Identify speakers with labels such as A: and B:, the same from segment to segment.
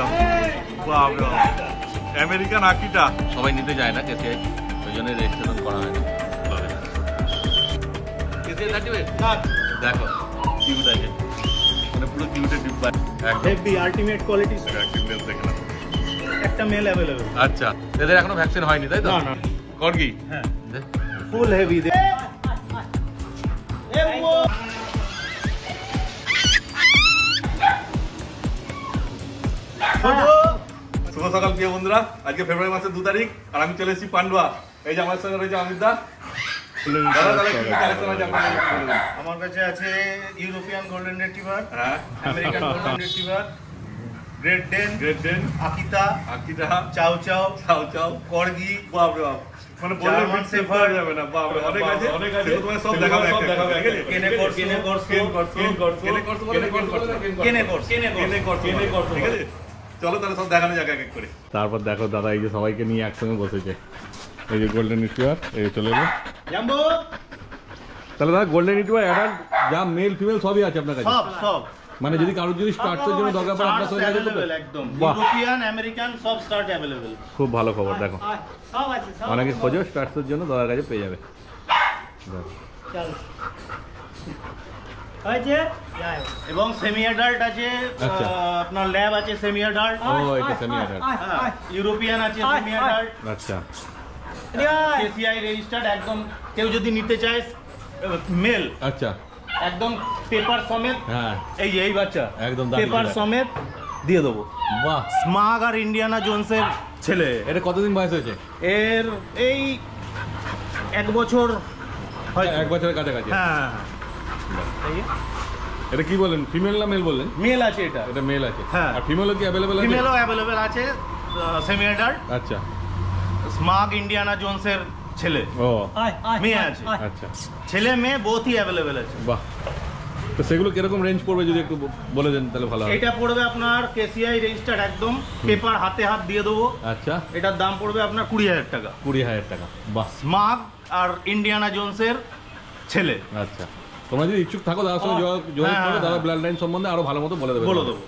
A: একদম বাবা আমেরিকান আকিটা
B: সবাই নিতে যায় না কেসিআই, ওই জন্য রেজিস্ট্রেশন করা হয় না। কেসিআই 38 দেখো কিউট আছে, মানে পুরো কিউটের ডিব্বা একদম
A: হেভি আলটিমেট কোয়ালিটি
B: অ্যাক্টিভনেস দেখে না।
A: একটা মেল अवेलेबल।
B: আচ্ছা এদের এখনো ভ্যাকসিন হয়নি তাই তো?
A: না না
B: কর্গি
A: হ্যাঁ
B: দেখ
A: ফুল হেভি শুভ সকাল প্রিয় বন্ধুরা, আজকে ফেব্রুয়ারি মাসের 2 তারিখ আর আমি চলে এসেছি পান্ডুয়া। এই যে আমার সঙ্গে রয়েছে অমিত দা।
C: আমার কাছে আছে ইউরোপিয়ান গোল্ডেন রিট্রিভার,
A: হ্যাঁ
C: আমেরিকান গোল্ডেন রিট্রিভার, গ্রেট ডেন,
A: আকিটা
C: চাও
A: চাও চাও
C: কর্গি,
A: বাপ রে বাপ, মানে বললে
C: জার্মান
A: মিক্স
C: শেফার্ড
A: করা যাবে না। বাপ রে অনেক আছে, সেগুলো তোমায় সব দেখাবো ঠিক আছে?
C: কেনে করস,
A: ঠিক আছে, চলো তাহলে সব দেখানো যাক এক এক করে। তারপর দেখো দাদা এই যে সবাইকে নিয়ে একসঙ্গে বসেছে, এই যে গোল্ডেন রিট্রিভার এই চলে এলো।
C: জাম্বো
A: তাহলে দাদা গোল্ডেন রিট্রিভার অ্যাডাল্ট যা মেল ফিমেল সবই আছে আপনার কাছে?
C: সব
A: মানে যদি কারোর যদি স্টার্টের জন্য দরকার পড়ে আপনার কাছে
C: अवेलेबल একদম,
A: বাহ।
C: ইউরোপিয়ান আমেরিকান সব স্টার্ট अवेलेबल।
A: খুব ভালো খবর, দেখো
D: সব আছে সব।
A: অনেকে খোঁজো স্টার্টের জন্য দাদার কাছে পেয়ে যাবে। দেখো
D: চলো হয়েছে যাই
C: এবং সেমি অ্যাডাল্ট আছে,
A: আচ্ছা।
C: আপনার ল্যাব আছে সেমি অ্যাডাল্ট,
A: ও এটা সেমি অ্যাডাল্ট,
C: ইউরোপিয়ান আছে সেমি অ্যাডাল্ট,
A: আচ্ছা
C: কেসিআই রেজিস্টার্ড একদম। কেউ যদি নিতে চায় মেল
A: আচ্ছা
C: একদম পেপার সমেত,
A: হ্যাঁ
C: এই বাচ্চা
A: একদম দামি
C: পেপার
A: ছেলে।
C: সমেত দিয়ে দেবো।
A: বাহ,
C: স্মাগ আর ইন্ডিয়ানা জোনসের ছেলে,
A: এটা কতদিন বয়স হয়েছে?
C: এর এই 1 বছর হয়তো।
A: 1 বছরের কাছাকাছি।
C: হ্যাঁ
A: এটা কি বলেন, ফিমেল না মেল বললেন?
C: মেল আছে এটা,
A: এটা মেল আছে,
C: হ্যাঁ।
A: আর ফিমেলও কি অ্যাভেলেবল আছে?
C: ফিমেলও অ্যাভেলেবেল আছে, সেমি অ্যাডাল্ট।
A: আচ্ছা
C: স্মাগ ইন্ডিয়ানা জোনসের ছেলে,
A: ও
D: আয় আয়
C: মেয়ে আছে।
A: আচ্ছা
C: ছেলে মেয়ে বোথই অ্যাভেলেবেল আছে।
A: বাহ, তো সেগুলো কিরকম রেঞ্জ পড়বে যদি একটু বলে দেন তাহলে ভালো হয়।
C: এটা পড়বে আপনার কেসিআই রেজিস্টার্ড একদম পেপার হাতে হাত দিয়ে দেবো।
A: আচ্ছা
C: এটার দাম পড়বে আপনার 20,000 টাকা।
A: 20,000 টাকা, বাহ
C: স্মাগ আর ইন্ডিয়ানা জোনসের ছেলে
A: আচ্ছা। তোমরা যদি ইচ্ছুক থাকো দাদার সঙ্গে যোগাযোগ
C: হ্যাঁ,
A: করো,
C: হ্যাঁ।
A: দাদা ব্লাড লাইন সম্বন্ধে আরো ভালো মতো বলে দেবে।
C: বলে দেবো।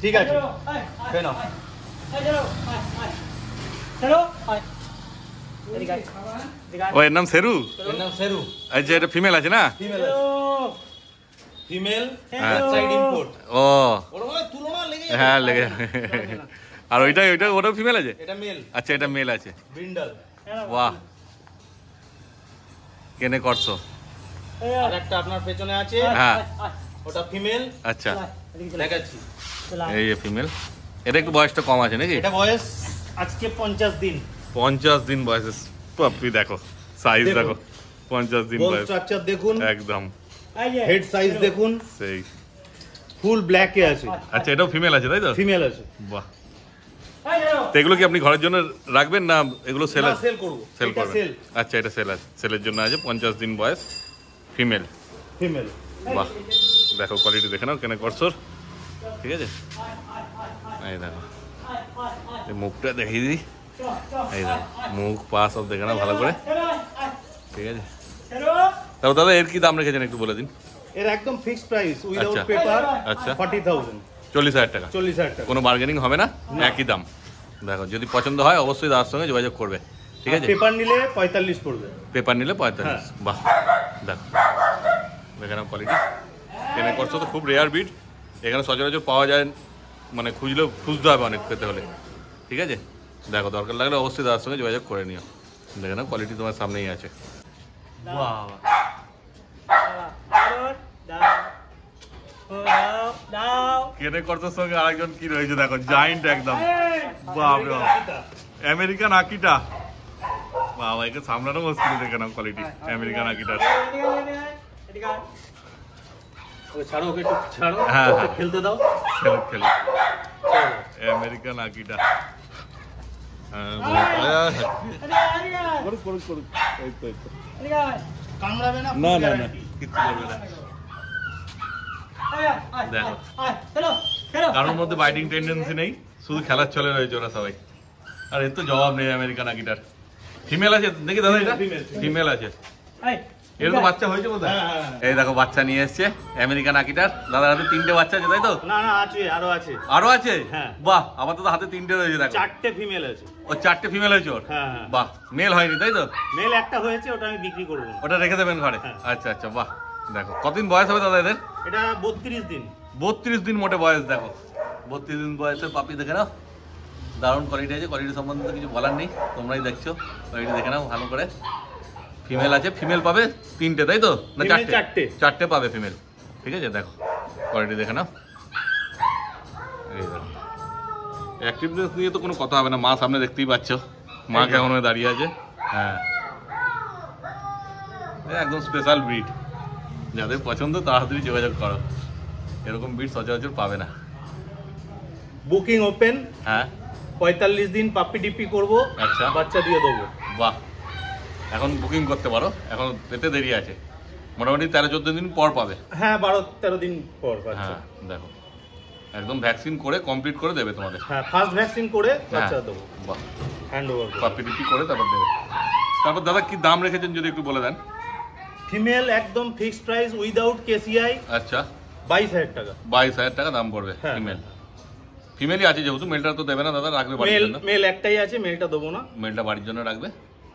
C: ঠিক আছে, খেয়ে নাও।
D: চলো চলো আয় এদিকে আয়, এদিকে আয়।
A: ও এর নাম সেরু?
C: এর নাম সেরু।
A: আচ্ছা এটা ফিমেল আছে না?
C: ফিমেল
A: হ্যাঁ।
C: Side import.
A: ও
C: ওর মধ্যে তুলনা লেগে যাবে।
A: হ্যাঁ লেগে আর ওইটা ওটাও ফিমেল আছে?
C: এটা মেল
A: আচ্ছা এটা মেল আছে,
C: ব্রিন্ডাল।
A: বাহ কেনে করছো?
C: আর একটা আপনার পেছনে আছে,
A: হ্যাঁ
C: ওটা ফিমেল।
A: আচ্ছা
D: এদিকে চলে
C: দেখাচ্ছি।
D: চলে আয়।
A: এই যে ফিমেল, এটা একটু বয়সটা কম আছে নাকি?
C: এটা বয়স আজকে 50 দিন।
A: 50 দিন বয়স, পাপি দেখো সাইজ
C: দেখুন।
A: দেখো, 50 দিন
C: বোন
A: বয়স
C: স্ট্রাকচার দেখুন,
A: একদম
D: এই যে
C: হেড সাইজ দেখুন,
A: সেই।
C: ফুল ব্ল্যাকে আছে।
A: আচ্ছা এটাও ফিমেল আছে তাই তো?
C: ফিমেল আছে।
A: বাহ,
D: এই যে
A: তো এগুলো কি আপনি ঘরের জন্য রাখবেন না এগুলো সেল
C: না,
A: আছে?
C: সেল করব।
A: সেল
C: এটা
A: করবেন?
C: সেল
A: আচ্ছা এটা সেল আছে, সেলের জন্য আছে, 50 দিন বয়স, ফিমেল।
C: ফিমেল।
A: বাহ দেখো কোয়ালিটি দেখে নাও কেনে করছোর, ঠিক আছে? এই দেখো এই মুখটা দেখিয়ে দিই, এই দেখো মুখ পা সব দেখে নাও ভালো করে,
D: চলো আয়
A: ঠিক আছে?
D: চলো
A: তারপর দাদা এর কি দাম রেখেছেন একটু বলে দিন।
C: এর একদম ফিক্সড প্রাইস উইদাউট
A: আচ্ছা।
C: পেপার,
A: আচ্ছা
C: 40,000
A: 40,000 টাকা,
C: 40,000 টাকা।
A: কোনো বার্গেনিং হবে না, একই দাম। দেখো যদি পছন্দ হয় অবশ্যই দাদার সঙ্গে যোগাযোগ করবে, ঠিক আছে?
C: পেপার নিলে 45 পড়বে।
A: পেপার নিলে 45।
C: হ্যাঁ।
A: বাহ দেখো দেখে নাও কোয়ালিটি, কেনে করছো তো খুব রেয়ার বিট, এখানে সচরাচর পাওয়া যায়, মানে খুঁজলেও খুঁজতে হবে অনেক পেতে হলে, ঠিক আছে? দেখো দরকার লাগলে অবশ্যই দাদার সঙ্গে যোগাযোগ করে নিও, দেখে নাও কোয়ালিটি তোমার সামনেই আছে।
C: বাহ,
D: দাও দাও
A: কেনে করছোর সঙ্গে আরেকজন কি রয়েছে দেখো, জায়েন্ট একদম, বাপ রে বাপ, আমেরিকান আকিটা, বাবা একে সামলানো মুশকিল, দেখে নাও কোয়ালিটি আমেরিকান আকিটার।
D: এদিকে আয়।
C: ওকে ছাড়ো, ওকে একটু ছাড়ো,
A: হ্যাঁ,
C: ওকে
A: হ্যাঁ।
C: খেলতে দাও।
A: খেলো খেলো,
C: চলো।
A: আমেরিকান আকিটা।
D: এদিকে আয়, এদিকে আয়,
A: করুক করুক করুক, এই তো এই তো।
D: এদিকে আয়।
C: কামড়াবে না,
A: না
C: full
A: না না
C: guarantee।
A: কিচ্ছু করবে না,
D: আয়, আয়,
A: দেখো।
D: আয়, চলো চলো
A: কারোর মধ্যে বাইটিং টেন্ডেন্সি নেই, শুধু খেলার চলে রয়েছে ওরা সবাই। আর এর তো জবাব নেই আমেরিকান আকিটার। ফিমেল আছে দেখি দাদা, এটা
C: Female,
A: ফিমেল আছে,
D: আয়
A: এর তো বাচ্চা হয়েছে বোধ হয়।
C: হ্যাঁ।
A: এই দেখো বাচ্চা নিয়ে এসছে আমেরিকান আকিটার। দাদার হাতে 3টে বাচ্চা আছে তাই তো?
C: না না আছে, আরো আছে।
A: আরো আছে?
C: হ্যাঁ।
A: বাহ, আমার তো হাতে 3টে রয়েছে দেখো।
C: 4টে ফিমেল আছে।
A: ও 4টে ফিমেল হয়েছে ওর?
C: হ্যাঁ হ্যাঁ।
A: বাহ, মেল হয়নি তাই তো?
C: মেল একটা হয়েছে, ওটা আমি বিক্রি করব।
A: ওটা রেখে দেবেন ঘরে?
C: হ্যাঁ।
A: আচ্ছা আচ্ছা, বাহ। দেখো কতদিন বয়স হবে দাদা এদের?
C: এটা 32 দিন।
A: 32 দিন মোটে বয়স। দেখো 32 দিন বয়সের পাপি দেখে নাও, দারুণ কোয়ালিটি আছে। কোয়ালিটি সম্বন্ধে তো কিছু বলার নেই, তোমরাই দেখছো। কোয়ালিটি দেখে নাও ভালো করে। ফিমেল আছে, ফিমেল পাবে 3টে তাই তো? না
C: Female
A: 4টে?
C: 4টে।
A: 4টে পাবে ফিমেল। ঠিক আছে, দেখো কোয়ালিটি দেখে নাও। এই দেখো অ্যাক্টিভনেস নিয়ে তো কোনো কথা হবে না, মা সামনে দেখতেই পাচ্ছ, মা কেমন হয়ে দাঁড়িয়ে আছে। হ্যাঁ, একদম স্পেশাল ব্রিড। যাদের পছন্দ তাড়াতাড়ি যোগাযোগ করো, এরকম ব্রিড সচরাচর পাবে না।
C: Booking open.
A: হ্যাঁ
C: 45 দিন পাপ্পি ডিপি করব,
A: আচ্ছা,
C: বাচ্চা দিয়ে দেবো।
A: বাহ, এখন বুকিং করতে পারো, এখন পেতে দেরি আছে, মোটামুটি 13-14 দিন পর পাবে।
C: হ্যাঁ 12-13 দিন পর বাচ্চা।
A: হ্যাঁ দেখো একদম ভ্যাকসিন করে কমপ্লিট করে দেবে তোমাদের।
C: হ্যাঁ ফার্স্ট ভ্যাকসিন করে বাচ্চা
A: হ্যাঁ,
C: দেবো,
A: বাহ,
C: হ্যান্ড ওভার।
A: পাপিডিপি করে তারপর দেবে। তারপর দাদা কি দাম রেখেছেন যদি একটু বলে দেন?
C: ফিমেল একদম ফিক্সড প্রাইস উইদাউট কেসিআই
A: আচ্ছা,
C: 22,000 টাকা।
A: 22,000 টাকা দাম পড়বে।
C: হ্যাঁ।
A: ফিমেল, ফিমেলই আছে যেহেতু, মেলটা তো দেবে না দাদা, রাখবে বাড়ির
C: মেল
A: জন্য।
C: মেল একটাই আছে, মেলটা দেবো না।
A: মেলটা বাড়ির জন্য রাখবে।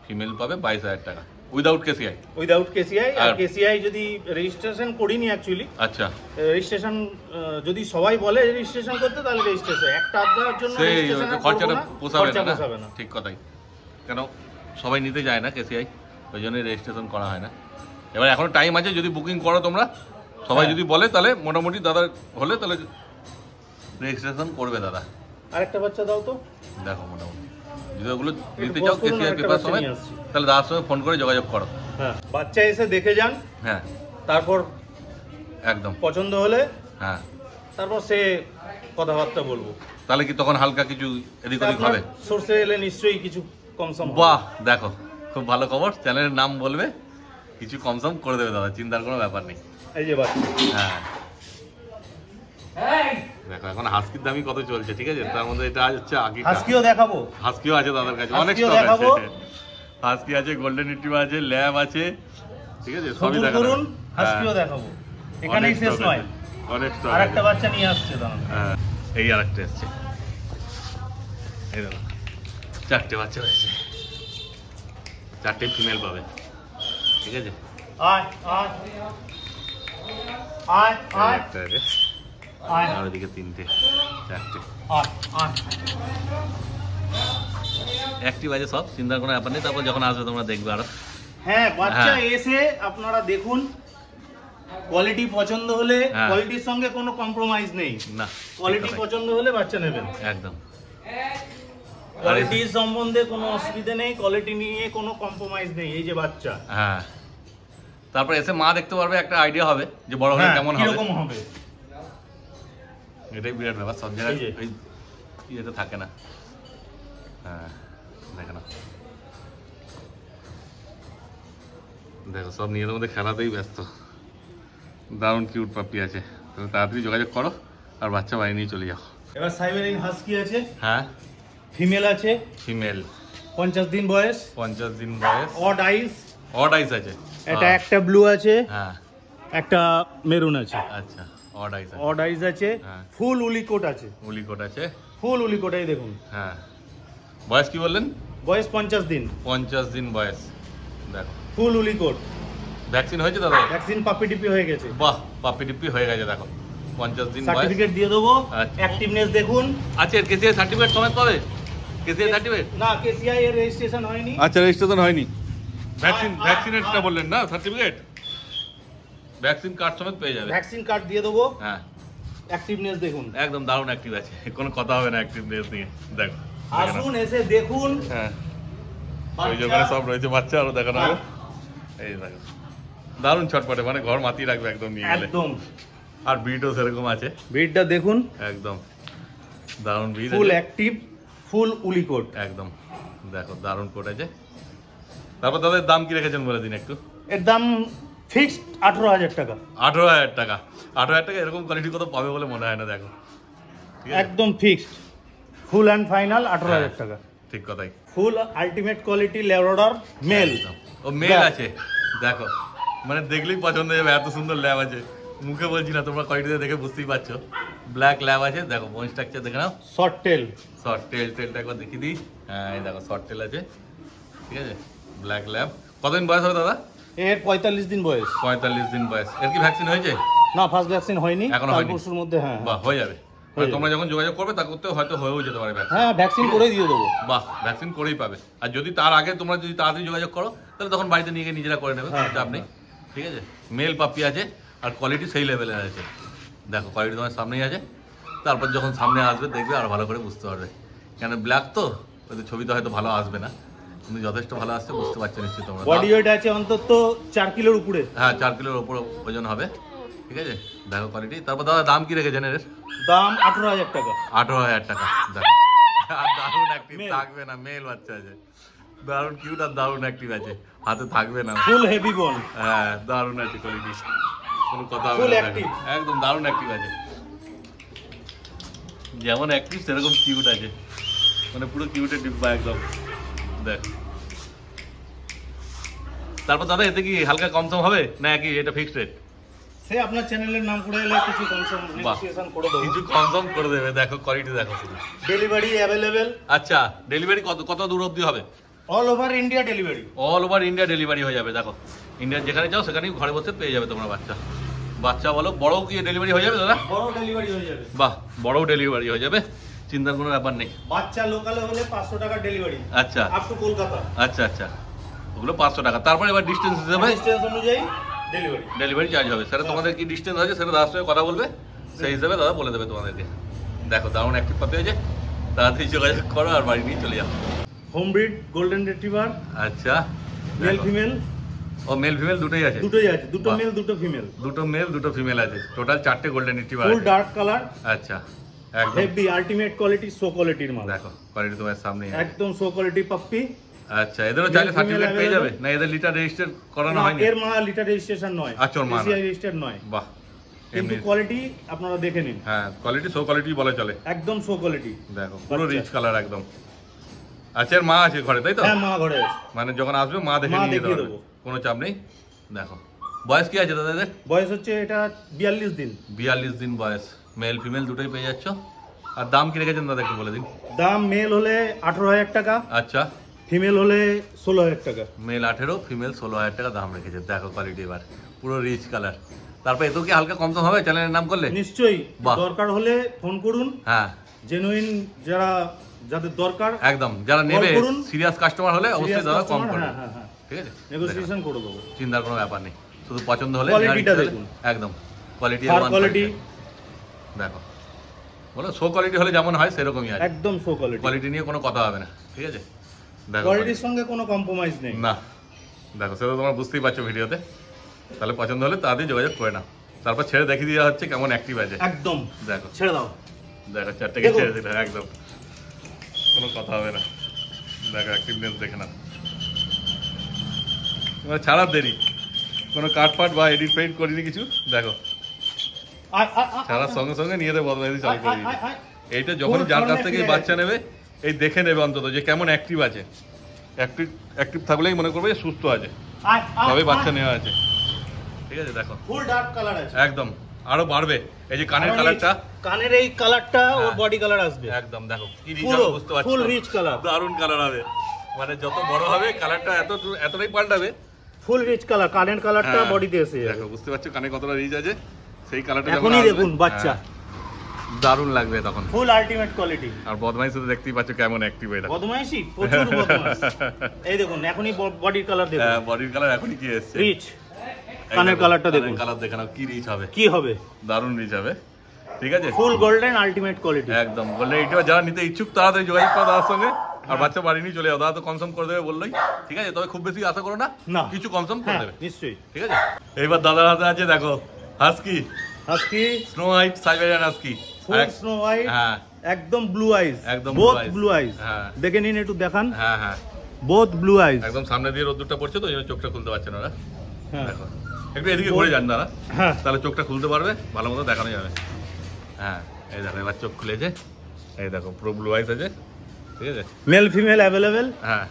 A: ফিমেল পাবে 22,000 টাকা উইদাউট কেসিআই।
C: উইদাউট কেসিআই। আর
A: আর-
C: কেসিআই যদি রেজিস্ট্রেশন করিনি অ্যাকচুয়ালি,
A: আচ্ছা,
C: রেজিস্ট্রেশন যদি সবাই বলে রেজিস্ট্রেশন করতে, তাহলে রেজিস্ট্রেশন একটা আধটার জন্য
A: সেই
C: registration করবো
A: খরচাটা
C: না,
A: পোষাবে
C: খরচা
A: না,
C: পোষাবে না।
A: ঠিক কথাই। কেন সবাই নিতে যায় না কেসিআই, ওই জন্যই রেজিস্ট্রেশন করা হয় না। এবার এখনো টাইম আছে, যদি বুকিং করো তোমরা, সবাই
C: হ্যাঁ।
A: যদি বলে তাহলে মোটামুটি দাদা হলে তাহলে রেজিস্ট্রেশন করবে দাদা।
C: আরেকটা বাচ্চা দাও তো।
A: দেখো মোটামুটি যদি ওগুলো
C: একটু
A: নিতে
C: pause
A: চাও
C: করুন,
A: কেসিআই
C: আরেকটা
A: পেপার
C: বাচ্চা
A: সময়,
C: নিয়ে আসছি।
A: তাহলে দাদার সঙ্গে ফোন করে যোগাযোগ করো।
C: হ্যাঁ বাচ্চা এসে দেখে যান,
A: হ্যাঁ
C: তারপর
A: একদম,
C: পছন্দ হলে
A: হ্যাঁ।
C: তারপর সে কথাবার্তা বলবো।
A: তাহলে কি তখন হালকা কিছু এদিক ওদিক হবে?
C: সোর্সে এলে নিশ্চয়ই কিছু কম সম হবে।
A: বাহ, দেখো খুব ভালো খবর। চ্যানেলের নাম বলবে, কিছু কমসম করে দেবে দাদা, চিন্তার কোনো ব্যাপার নেই।
C: এই যে বাচ্চা।
A: হ্যাঁ দেখো এখন হাস্কির দামই কত চলছে, ঠিক আছে? তার মধ্যে এটা হচ্ছে আগে
C: হাস্কিও দেখাবো।
A: হাস্কিও আছে দাদার কাছে, অনেক
C: হাস্কিও
A: স্টক
C: দেখাবো।
A: আছে। হাস্কি আছে, গোল্ডেন রিট্রিভার আছে, ল্যাব আছে, ঠিক আছে? সবই
C: সবুজ
A: দেখানো
C: করুন,
A: হ্যাঁ,
C: হাস্কিও দেখাবো। এখানেই
A: অনেক
C: শেষ
A: stock
C: নয়,
A: আছে, অনেক স্টক
C: আর
A: আছে।
C: একটা বাচ্চা নিয়ে আসছে দাঁড়ান।
A: হ্যাঁ, এই আরেকটা এসছে, এই দেখো 4টে বাচ্চা হয়েছে, 4টে ফিমেল পাবে, ঠিক আছে?
C: আয় আয় আয়
A: এই
C: আয়
A: একটা আছে,
C: আয়
A: আর ওদিকে 3টে, 4টে
C: আয় আয়।
A: অ্যাক্টিভ আছে সব, চিন্তার কোনো ব্যাপার নেই। তারপর যখন আসবে তোমরা দেখবে আরো।
C: হ্যাঁ বাচ্চা
A: হ্যাঁ।
C: এসে আপনারা দেখুন, কোয়ালিটি পছন্দ হলে,
A: হ্যাঁ।
C: কোয়ালিটির সঙ্গে কোনো কম্প্রোমাইজ নেই।
A: না,
C: কোয়ালিটি
A: ঠিক কথাই।
C: পছন্দ হলে বাচ্চা নেবেন।
A: একদম।
C: কোয়ালিটির সম্বন্ধে কোনো অসুবিধা নেই, কোয়ালিটি নিয়ে কোনো কম্প্রোমাইজ নেই। এই যে বাচ্চা,
A: হ্যাঁ, তারপর এসে মা দেখতে পারবে, একটা আইডিয়া হবে যে বড় হলে
C: হ্যাঁ,
A: কেমন হবে।
C: কিরকম হবে।
A: এটাই বিরাট ব্যাপার, সব জায়গায়
C: এই যে।
A: ওই ইয়েটা থাকে না। হ্যাঁ দেখো না, দেখো সব নিজেদের মধ্যে খেলাতেই ব্যস্ত। দারুণ কিউট পাপ্পি আছে, তাহলে তাড়াতাড়ি যোগাযোগ করো আর বাচ্চা বাড়ি নিয়ে চলে যাও।
C: এবার সাইবেরিয়ান হাস্কি আছে,
A: হ্যাঁ,
C: ফিমেল আছে,
A: ফিমেল,
C: 50 দিন বয়স,
A: 50 দিন বয়স,
C: অড আইস।
A: অড আইস আছে।
C: এটা
A: হ্যাঁ,
C: একটা ব্লু আছে,
A: হ্যাঁ,
C: একটা মেরুন আছে।
A: আচ্ছা, অড আইস আছে,
C: অড আইস আছে,
A: হ্যাঁ।
C: ফুল উলিকোট আছে,
A: উলিকোট আছে।
C: ফুল উলিকোটাই দেখুন।
A: হ্যাঁ, বয়স কি বললেন?
C: বয়স 50 দিন,
A: 50 দিন বয়স। দেখো
C: ফুল উলিকোট।
A: ভ্যাকসিন হয়েছে দাদা?
C: ভ্যাকসিন পাপি টিপি হয়ে গেছে,
A: বাহ, পাপ্পি টিপ্পি হয়ে গেছে। দেখো 50 দিন বয়স
C: সার্টিফিকেট দিয়ে দেবো।
A: আচ্ছা।
C: অ্যাক্টিভনেস দেখুন।
A: আছে, কেসিআই সার্টিফিকেট সমেত পাবে? কেসিআই সার্টিফিকেট?
C: না কেসিআই এর রেজিস্ট্রেশন হয়নি।
A: আচ্ছা, রেজিস্ট্রেশন হয়নি। ভ্যাকসিনেটটা বললেন না, সার্টিফিকেট, ভ্যাকসিন কার্ড সমেত পেয়ে যাবে।
C: ভ্যাকসিন কার্ড দিয়ে দেবো।
A: হ্যাঁ,
C: অ্যাক্টিভনেস দেখুন।
A: একদম দারুণ অ্যাক্টিভ আছে, কোনো কথা হবে না অ্যাক্টিভনেস নিয়ে। দেখো
C: আসুন এসে দেখুন।
A: হ্যাঁ, ওই যে ওখানে সব রয়েছে বাচ্চা, আরো দেখানো হবে। এই দেখো দারুণ ছটপটে, মানে ঘর মাতিয়ে রাখবে একদম নিয়ে গেলে।
C: একদম
A: আর ব্রিডও সেরকম আছে,
C: ব্রিডটা দেখুন,
A: একদম দারুণ ব্রিড
C: ফুল
A: আছে।
C: অ্যাক্টিভ, ফুল উলিকোট।
A: একদম দেখো দারুণ কোট আছে। তারপর তাদের দাম কি রেখেছেন বলে দিন একটু।
C: এর দাম ফিক্সড 18,000 টাকা।
A: 18,000 টাকা। 18,000 টাকা এরকম কোয়ালিটি কত পাবে বলে মনে হয় না। দেখো ঠিক আছে,
C: একদম ফিক্সড, ফুল অ্যান্ড ফাইনাল 18,000
A: হ্যাঁ,
C: টাকা।
A: ঠিক কথাই।
C: ফুল আলটিমেট কোয়ালিটি ল্যাব্রাডর মেল।
A: একদম। ও মেল আছে, দেখো মানে দেখলেই পছন্দ হয়ে যাবে, এত সুন্দর ল্যাব আছে। মুখে বলছি না, তোমরা কোয়ালিটিতে দেখে বুঝতেই পারছো। ব্ল্যাক ল্যাব আছে, দেখো বোন স্ট্রাকচার দেখে নাও।
C: শর্ট টেল,
A: শর্ট টেলটা একবার দেখিয়ে দিই। হ্যাঁ এই দেখো শর্ট টেল আছে, ঠিক আছে। Black lab. কতদিন বয়স হবে দাদা?
C: এর 45 দিন বয়স।
A: 45 দিন বয়স। এর কি ভ্যাকসিন হয়েছে?
C: না, ফার্স্ট ভ্যাকসিন হয়নি,
A: এখনো হয়নি।
C: পরশুর মধ্যে। হ্যাঁ
A: বাহ, হয়ে যাবে।
C: হয়ে যাবে।
A: তোমরা যখন যোগাযোগ করবে তা করতেও হয়তো হয়েও যেতে পারে ভ্যাকসিন।
C: হ্যাঁ, ভ্যাকসিন করেই দিয়ে দেবো।
A: বাহ, ভ্যাকসিন করেই পাবে। আর যদি তার আগে তোমরা যদি তাড়াতাড়ি যোগাযোগ করো তাহলে তখন বাড়িতে নিয়ে গিয়ে নিজেরা করে নেবে, কোনো চাপ নেই, ঠিক আছে। মেল পাপ্পি আছে আর কোয়ালিটি সেই লেভেলের আছে। দেখো কোয়ালিটি তোমার সামনেই আছে, তারপর যখন সামনে আসবে দেখবে আর ভালো করে বুঝতে পারবে। কেন ব্ল্যাক তো ওদের ছবিতে হয়তো ভালো আসবে না, কিন্তু যথেষ্ট ভালো আসছে, বুঝতে পারছো নিশ্চয়ই তোমরা।
C: বডি ওয়েট আছে অন্তত 4 কিলোর উপরে।
A: হ্যাঁ 4 কিলোর ওপর ওজন হবে, ঠিক আছে। দেখো কোয়ালিটি। তারপর দাদা দাম কি রেখেছেন এর?
C: দাম 18,000 টাকা।
A: 18,000 টাকা। দেখো আর দারুণ অ্যাক্টিভ থাকবে না, মেল বাচ্চা আছে, দারুণ কিউট আর দারুণ অ্যাক্টিভ আছে, হাতে থাকবে না।
C: ফুল হেভি বোন।
A: হ্যাঁ দারুণ আছে কোয়ালিটি, কোনো কথা হবে
C: Full
A: না।
C: active।
A: একদম দারুণ অ্যাক্টিভ আছে, যেমন অ্যাক্টিভ সেরকম কিউট আছে, মানে পুরো কিউটের ডিব্বা একদম। দেখ তারপর দাদা এতে কি হালকা কম সম হবে না কি এটা ফিক্সড রেট?
C: সে আপনার চ্যানেলের নাম করে এলে কিছু কনসাম নেগোসিয়েশন করে দেবো।
A: কিছু কম সম করে দেবে। দেখো কোয়ালিটি দেখো শুধু।
C: Delivery available.
A: আচ্ছা ডেলিভারি কত দূর অবধি হবে?
C: All over India delivery.
A: All over India delivery হয়ে যাবে। দেখো ইন্ডিয়ার যেখানে যাও সেখানেই ঘরে বসে পেয়ে যাবে তোমরা বাচ্চা বলো। বড় কি ডেলিভারি হয়ে যাবে দাদা?
C: বড় ডেলিভারি হয়ে যাবে।
A: বাহ, বড়ও ডেলিভারি হয়ে যাবে, চিন্তার কোনো ব্যাপার নেই।
C: বাচ্চা লোকালে হলে 500 টাকা ডেলিভারি।
A: আচ্ছা
C: আপ টু কলকাতা।
A: আচ্ছা ওগুলো 500 টাকা। তারপরে এবার ডিস্টেন্স হিসেবে
C: ডিসটেন্স অনুযায়ী ডেলিভারি।
A: ডেলিভারি চার্জ হবে। সেটা তোমাদের কি ডিস্টেন্স আছে সেটা দাদার সঙ্গে কথা বলবে, সেই হিসাবে দাদা বলে দেবে তোমাদেরকে। দেখো দারুণ অ্যাক্টিভ পাতে হয়েছে, তাড়াতাড়ি যোগাযোগ করো আর বাড়ি নিয়ে চলে যাও।
C: Home breed golden retriever.
A: আচ্ছা
C: মেল ফিমেল
A: ও মেল ফিমেল দুটোই আছে?
C: দুটোই আছে, দুটো
A: বাহ।
C: মেল দুটো ফিমেল।
A: দুটো মেল দুটো ফিমেল আছে, টোটাল 4টে গোল্ডেন রিট্রিভার
C: ফুল
A: আছে।
C: Dark colour.
A: আচ্ছা একদম
C: হেভি আল্টিমেট কোয়ালিটি, সো কোয়ালিটির মাল।
A: দেখো কোয়ালিটি তোমার সামনে
C: একদম সো কোয়ালিটি পাপ্পি।
A: আচ্ছা এদেরও চাইলে
C: Male,
A: সার্টিফিকেট
C: female
A: পেয়ে যাবে
C: available?
A: না? এদের লিটার রেজিস্টার করানো
C: না,
A: হয়নি?
C: এর মা লিটার রেজিস্ট্রেশন নয়।
A: আচ্ছা, ওর মা না।
C: PCI রেজিস্টার্ড নয়।
A: বাহ,
C: কিন্তু
A: এমনি
C: কোয়ালিটি আপনারা দেখে নিন।
A: হ্যাঁ কোয়ালিটি সো কোয়ালিটি বলা চলে।
C: একদম সো কোয়ালিটি।
A: দেখো পুরো
C: আচ্ছা।
A: রিচ কালার একদম। আচ্ছা এর মা আছে ঘরে তাই তো?
C: হ্যাঁ, মা ঘরে আছে।
A: মানে যখন আসবে মা দেখে
C: মা
A: নিয়ে যেতে
C: দেখিয়ে
A: পারবে,
C: দেবো।
A: কোনো চাপ নেই। দেখো বয়স কি আছে দাদা এদের?
C: বয়স হচ্ছে এটা 42 দিন।
A: 42 দিন বয়স, মেল ফিমেল দুটোই পেয়ে যাচ্ছ। আর দাম কি রেখেছেন দাদা একটু বলে দিন।
C: দাম মেল হলে 18,000 টাকা,
A: আচ্ছা
C: ফিমেল হলে 16,000 টাকা।
A: মেল 18, ফিমেল 16,000 টাকা দাম রেখেছে। দেখো কোয়ালিটি এবার পুরো রিচ কালার। তারপর এত কি হালকা কম সম হবে চ্যানেলের নাম করলে?
C: নিশ্চয়ই,
A: বাহ।
C: দরকার হলে ফোন করুন।
A: হ্যাঁ
C: জেনুইন যাদের দরকার
A: একদম, যারা নেবে
C: কল করুন।
A: সিরিয়াস কাস্টমার হলে অবশ্যই
C: serious
A: দাদা কম
C: customer,
A: করবে,
C: হ্যাঁ, হ্যাঁ।
A: ঠিক আছে।
C: নেগোসিয়েশন করে দেবো।
A: চিন্তার কোনো ব্যাপার নেই, শুধু পছন্দ হলে
C: কোয়ালিটিটা
A: নেওয়ার ইচ্ছা
C: দেখুন।
A: হলে একদম কোয়ালিটি
C: ফার কোয়ালিটি
A: দেখো, বলো শো কোয়ালিটি হলে যেমন হয় সেরকমই আছে,
C: একদম শো কোয়ালিটি।
A: কোয়ালিটি নিয়ে কোনো কথা হবে না, ঠিক আছে। দেখো
C: কোয়ালিটির সঙ্গে কোনো কম্প্রোমাইজ নেই।
A: না, দেখো সেটা তোমরা বুঝতেই পারছো ভিডিওতে। তাহলে পছন্দ হলে তাড়াতাড়ি যোগাযোগ করে নাও, তারপর ছেড়ে দেখিয়ে দেওয়া হচ্ছে কেমন অ্যাক্টিভ আছে।
C: একদম
A: দেখো
C: ছেড়ে দাও।
A: দেখো 4টাকে
C: দেখো।
A: ছেড়ে দিলে একদম কোনো কথা হবে না। দেখো অ্যাক্টিভনেস দেখে নাও, মানে ছাড়ার দেরি, কোনো কাট ফাট বা এডিট পেইন্ট করিনি কিছু। দেখো
C: আয়, আয়, আয়,
A: ছাড়ার সঙ্গে সঙ্গে নিয়ে দেবো বদমাইশি চালু করে
C: আয়,
A: দিয়েছি।
C: আয়, আয়।
A: এইটা যখনই যার কাছ থেকে এই
C: ফিরে
A: বাচ্চা নেবে এই দেখে নেবে অন্তত যে কেমন অ্যাক্টিভ আছে। অ্যাক্টিভ থাকলেই মনে করবে যে সুস্থ আছে,
C: আয়, আয়,
A: তবে বাচ্চা
C: আয়।
A: নেওয়া আছে, ঠিক আছে। দেখো
C: ফুল ডার্ক কালার আছে।
A: একদম আরো বাড়বে, এই যে কানের
C: আরো
A: কালারটা
C: rich। কানের এই কালারটা ওর
A: হ্যাঁ।
C: বডি কালার আসবে।
A: একদম দেখো কি রিচ
C: পুরো
A: হবে বুঝতে পারছো,
C: ফুল রিচ কালার।
A: দারুণ কালার হবে, মানে যত বড় হবে কালারটা এতটাই পাল্টাবে।
C: ফুল রিচ কালার, কানের কালারটা
A: হ্যাঁ,
C: বডিতে এসে যাবে।
A: দেখো বুঝতে পারছো কানে কতটা রিচ আছে, সেই কালারটা
C: এখনই দেখুন বাচ্চা
A: দারুণ লাগবে তখন।
C: ফুল আলটিমেট কোয়ালিটি।
A: আর বদমাইশ তো দেখতেই পাচ্ছ কেমন অ্যাক্টিভ এটা,
C: বদমাইশি প্রচুর বদমাইশ। এই দেখুন এখনই বডির কালার দেখুন,
A: হ্যাঁ বডির কালার এখনই কি এসছে,
C: রিচ। কানের কালারটা দেখুন,
A: কালার দেখে নাও কি রিচ হবে,
C: কি হবে,
A: দারুণ রিচ হবে, ঠিক আছে।
C: ফুল গোল্ডেন আলটিমেট কোয়ালিটি।
A: একদম বললে এটা যারা নিতে ইচ্ছুক তাড়াতাড়ি যোগাযোগ করো দাদার সঙ্গে, আর বাচ্চা বাড়ি নিয়ে চলে যাও, দাদা তো কনসার্ন করে দেবে বললোই, ঠিক আছে। তবে খুব বেশি আশা করো না,
C: না।
A: কিছু কনসার্ন করে
C: হ্যাঁ
A: দেবে,
C: নিশ্চয়ই।
A: ঠিক আছে। এইবার দাদার হাতে আছে দেখো husky,
C: husky
A: snow white Siberian husky,
C: full snow white,
A: হ্যাঁ
C: একদম ব্লু আইজ,
A: একদম
C: both
A: blue eyes।
C: Blue eyes.
A: হ্যাঁ।
C: দেখে নিন একটু দেখান,
A: হ্যাঁ হ্যাঁ
C: বোথ ব্লু আইজ।
A: একদম সামনে দিয়ে রোদ্দুরটা পড়ছে তো ওই জন্য চোখটা খুলতে পারছে না ওরা।
C: হ্যাঁ
A: দেখো একটু এদিকে ঘুরে যান দাদা,
C: হ্যাঁ
A: তাহলে চোখটা খুলতে পারবে, ভালো মতো দেখানো যাবে। হ্যাঁ এই দেখো এবার চোখ খুলেছে, এই দেখো পুরো ব্লু আইস আছে, ঠিক আছে।
C: Male female available.
A: হ্যাঁ